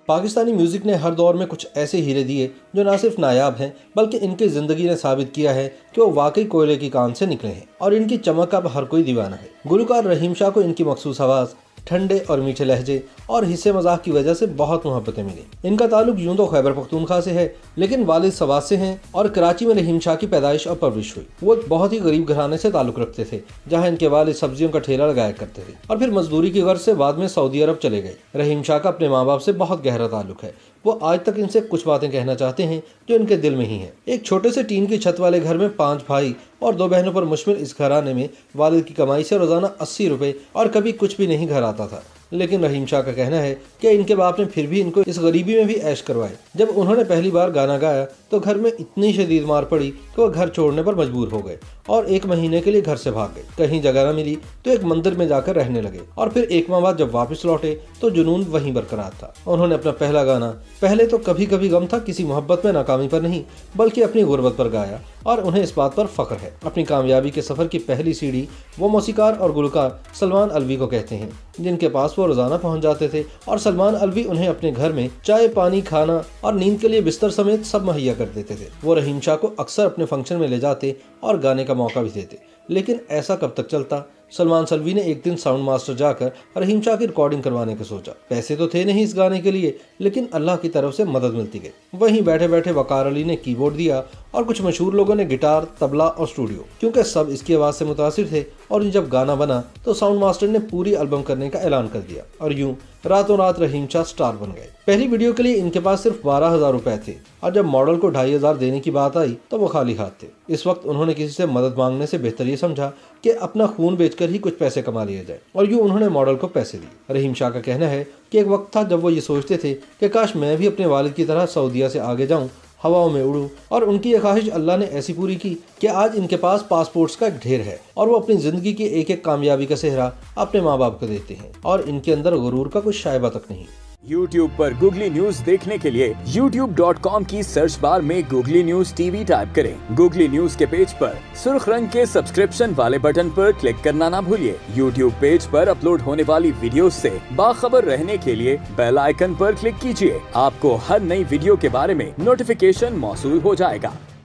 Pakistani music نے ہر دور میں کچھ ایسے ہیرے دیے جو نہ صرف نایاب ہیں بلکہ ان کی زندگی نے ثابت کیا ہے کہ وہ واقعی کوئلے کی کان سے نکلے ہیں اور ان کی چمک اب ہر کوئی دیوانہ ہے۔ گلوکار رحیم شاہ کو ان کی مخصوص آواز، ٹھنڈے اور میٹھے لہجے اور حصے مزاح کی وجہ سے بہت محبتیں ملی۔ ان کا تعلق یوں تو خیبر پختونخوا سے ہے لیکن والد سوات سے ہیں اور کراچی میں رحیم شاہ کی پیدائش اور پرورش ہوئی۔ وہ ایک بہت ہی غریب گھرانے سے تعلق رکھتے تھے جہاں ان کے والد سبزیوں کا ٹھیلا لگایا کرتے تھے اور پھر مزدوری کی غرض سے بعد میں سعودی عرب چلے گئے۔ رحیم شاہ کا اپنے ماں باپ سے بہت گہرا تعلق ہے۔ وہ آج تک ان سے کچھ باتیں کہنا چاہتے ہیں جو ان کے دل میں ہی ہیں۔ ایک چھوٹے سے ٹین کی چھت والے گھر میں 5 بھائی اور 2 بہنوں پر مشتمل اس گھرانے میں والد کی کمائی سے روزانہ 80 روپے اور کبھی کچھ بھی نہیں گھر آتا تھا، لیکن رحیم شاہ کا کہنا ہے کہ ان کے باپ نے پھر بھی ان کو اس غریبی میں بھی عیش کروائے۔ جب انہوں نے پہلی بار گانا گایا تو گھر میں اتنی شدید مار پڑی کہ وہ گھر چھوڑنے پر مجبور ہو گئے اور 1 مہینے کے لیے گھر سے بھاگ گئے۔ کہیں جگہ نہ ملی تو ایک مندر میں جا کر رہنے لگے اور پھر 1 ماہ بعد جب واپس لوٹے تو جنون وہیں برقرار تھا۔ انہوں نے اپنا پہلا گانا پہلے تو کبھی کبھی غم تھا کسی محبت میں ناکامی پر نہیں بلکہ اپنی غربت پر گایا اور انہیں اس بات پر فخر ہے۔ اپنی کامیابی کے سفر کی پہلی سیڑھی وہ موسیقار اور گلوکار سلمان الوی کو کہتے ہیں جن کے پاس وہ روزانہ پہنچ جاتے تھے اور سلمان الوی انہیں اپنے گھر میں چائے، پانی، کھانا اور نیند کے لیے بستر سمیت سب مہیا کر دیتے تھے۔ وہ رحیم شاہ کو اکثر اپنے فنکشن میں لے جاتے اور گانے کا موقع بھی دیتے، لیکن ایسا کب تک چلتا؟ سلمان سلوی نے ایک دن ساؤنڈ ماسٹر جا کر رحیم شاہ کی ریکارڈنگ کروانے کا سوچا۔ پیسے تو تھے نہیں اس گانے کے لیے لیکن اللہ کی طرف سے مدد ملتی گئی۔ وہیں بیٹھے بیٹھے وقار علی نے کی بورڈ دیا اور کچھ مشہور لوگوں نے گٹار، طبلہ اور اسٹوڈیو، کیونکہ سب اس کی آواز سے متاثر تھے۔ اور جب گانا بنا تو ساؤنڈ ماسٹر نے پوری البم کرنے کا اعلان کر دیا اور یوں راتوں رات رحیم شاہ سٹار بن گئے۔ پہلی ویڈیو کے لیے ان کے پاس صرف 12,000 روپے تھے اور جب ماڈل کو 2,500 دینے کی بات آئی تو وہ خالی ہاتھ تھے۔ اس وقت انہوں نے کسی سے مدد مانگنے سے بہتر یہ سمجھا کہ اپنا خون بیچ کر ہی کچھ پیسے کما لیے جائے اور یوں انہوں نے ماڈل کو پیسے دیے۔ رحیم شاہ کا کہنا ہے کہ ایک وقت تھا جب وہ یہ سوچتے تھے کہ کاش میں بھی اپنے والد کی طرح سعودیہ سے آگے جاؤں، ہواؤں میں اڑوں، اور ان کی یہ خواہش اللہ نے ایسی پوری کی کہ آج ان کے پاس پاسپورٹس کا ایک ڈھیر ہے اور وہ اپنی زندگی کی ایک ایک کامیابی کا سہرا اپنے ماں باپ کو دیتے ہیں اور ان کے اندر غرور کا کوئی شائبہ تک نہیں۔ YouTube پر گوگلی نیوز دیکھنے کے لیے youtube.com کی سرچ بار میں googly news T V type کریں۔ گوگلی نیوز کے پیج پر سرخ رنگ کے سبسکرپشن والے بٹن پر کلک کرنا نہ بھولیے۔ YouTube پیج پر اپلوڈ ہونے والی ویڈیوز سے باخبر رہنے کے لیے بیل آئیکن پر کلک کیجیے۔ آپ کو ہر نئی ویڈیو کے بارے میں نوٹیفیکیشن موصول ہو جائے گا۔